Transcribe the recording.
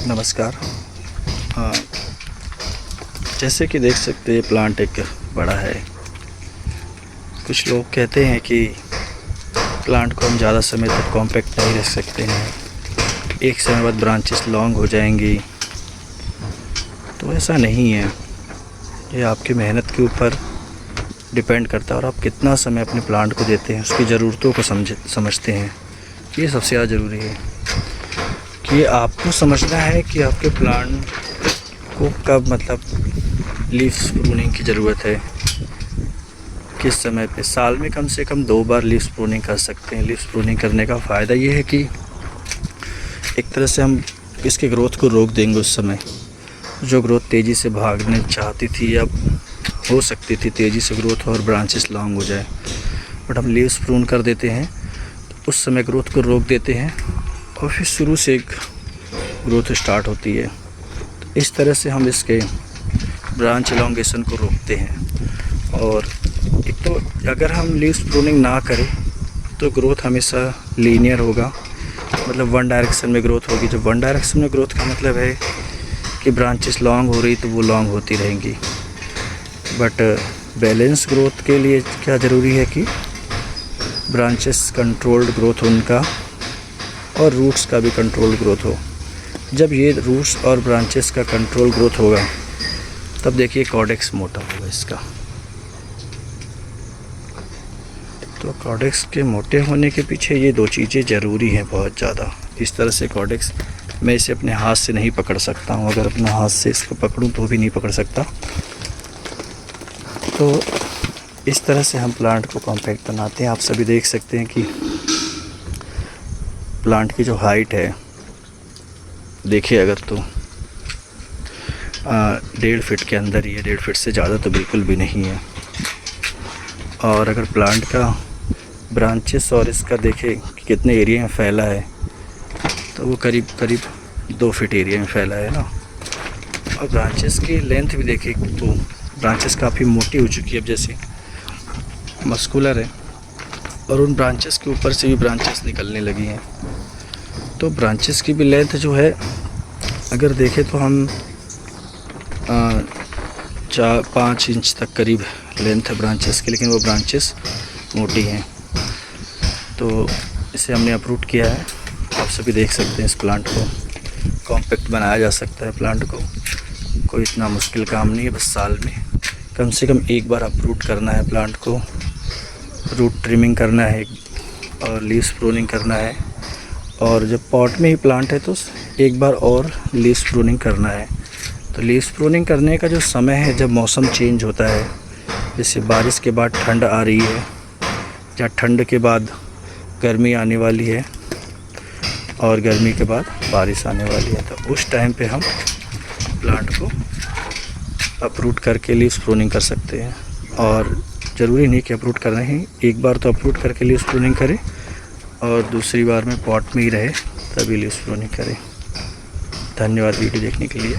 नमस्कार। हाँ, जैसे कि देख सकते हैं प्लांट एक बड़ा है। कुछ लोग कहते हैं कि प्लांट को हम ज़्यादा समय तक कॉम्पैक्ट नहीं रख सकते हैं, एक समय बाद ब्रांचेस लॉन्ग हो जाएंगी। तो ऐसा नहीं है, ये आपकी मेहनत के ऊपर डिपेंड करता है और आप कितना समय अपने प्लांट को देते हैं, उसकी ज़रूरतों को समझते हैं। ये सबसे ज़्यादा ज़रूरी है कि आपको समझना है कि आपके प्लांट को कब लीव्स प्रूनिंग की ज़रूरत है, किस समय पे। साल में कम से कम 2 बार लीव्स प्रूनिंग कर सकते हैं। लीव्स प्रूनिंग करने का फ़ायदा ये है कि एक तरह से हम इसके ग्रोथ को रोक देंगे। उस समय जो ग्रोथ तेज़ी से भागने चाहती थी या हो सकती थी तेज़ी से ग्रोथ और ब्रांचेस लॉन्ग हो जाए, बट हम लीव्स प्रून कर देते हैं तो उस समय ग्रोथ को रोक देते हैं और फिर शुरू से एक ग्रोथ स्टार्ट होती है। तो इस तरह से हम इसके ब्रांच एलोंगेशन को रोकते हैं। और एक तो अगर हम लीव्स प्रूनिंग ना करें तो ग्रोथ हमेशा लीनियर होगा, मतलब वन डायरेक्शन में ग्रोथ होगी। जो वन डायरेक्शन में ग्रोथ का मतलब है कि ब्रांचेस लॉन्ग हो रही तो वो लॉन्ग होती रहेंगी। बट बैलेंस ग्रोथ के लिए क्या ज़रूरी है कि ब्रांचेस कंट्रोल्ड ग्रोथ हो उनका, और रूट्स का भी कंट्रोल ग्रोथ हो। जब ये रूट्स और ब्रांचेस का कंट्रोल ग्रोथ होगा तब देखिए कॉर्डेक्स मोटा होगा इसका। तो कॉर्डेक्स के मोटे होने के पीछे ये 2 चीज़ें ज़रूरी हैं बहुत ज़्यादा। इस तरह से कॉर्डेक्स मैं इसे अपने हाथ से नहीं पकड़ सकता हूँ, अगर अपने हाथ से इसको पकड़ूँ तो भी नहीं पकड़ सकता। तो इस तरह से हम प्लांट को कॉम्पैक्ट बनाते हैं। आप सभी देख सकते हैं कि प्लांट की जो हाइट है, देखिए अगर तो 1.5 फीट के अंदर ही है, 1.5 फीट से ज़्यादा तो बिल्कुल भी नहीं है। और अगर प्लांट का ब्रांचेस और इसका देखें कि कितने एरिया में फैला है, तो वो करीब 2 फीट एरिया में फैला है ना। और ब्रांचेस की लेंथ भी देखें तो ब्रांचेस काफ़ी मोटी हो चुकी है, अब जैसे मस्कुलर है और उन ब्रांचेस के ऊपर से भी ब्रांचेस निकलने लगी हैं। तो ब्रांचेस की भी लेंथ जो है अगर देखें तो हम 4-5 इंच तक करीब लेंथ है ब्रांचेस की, लेकिन वो ब्रांचेस मोटी हैं। तो इसे हमने अप्रूट किया है। आप सभी देख सकते हैं इस प्लांट को कॉम्पैक्ट बनाया जा सकता है। प्लांट को कोई इतना मुश्किल काम नहीं है, बस साल में कम से कम 1 बार अप्रूट करना है प्लांट को, रूट ट्रिमिंग करना है और लीव्स प्रूनिंग करना है। और जब पॉट में ही प्लांट है तो 1 बार और लीव्स प्रूनिंग करना है। तो लीव्स प्रूनिंग करने का जो समय है, जब मौसम चेंज होता है, जैसे बारिश के बाद ठंड आ रही है या ठंड के बाद गर्मी आने वाली है और गर्मी के बाद बारिश आने वाली है, तो उस टाइम पे हम प्लांट को अप्रूट करके लीव्स प्रूनिंग कर सकते हैं। और ज़रूरी नहीं कि अप्रूट करना ही, 1 बार तो अप्रूट करके लीव्स प्रूनिंग करें और दूसरी बार में पॉट में ही रहे तभी लीव्स प्रूनिंग करें। धन्यवाद वीडियो देखने के लिए।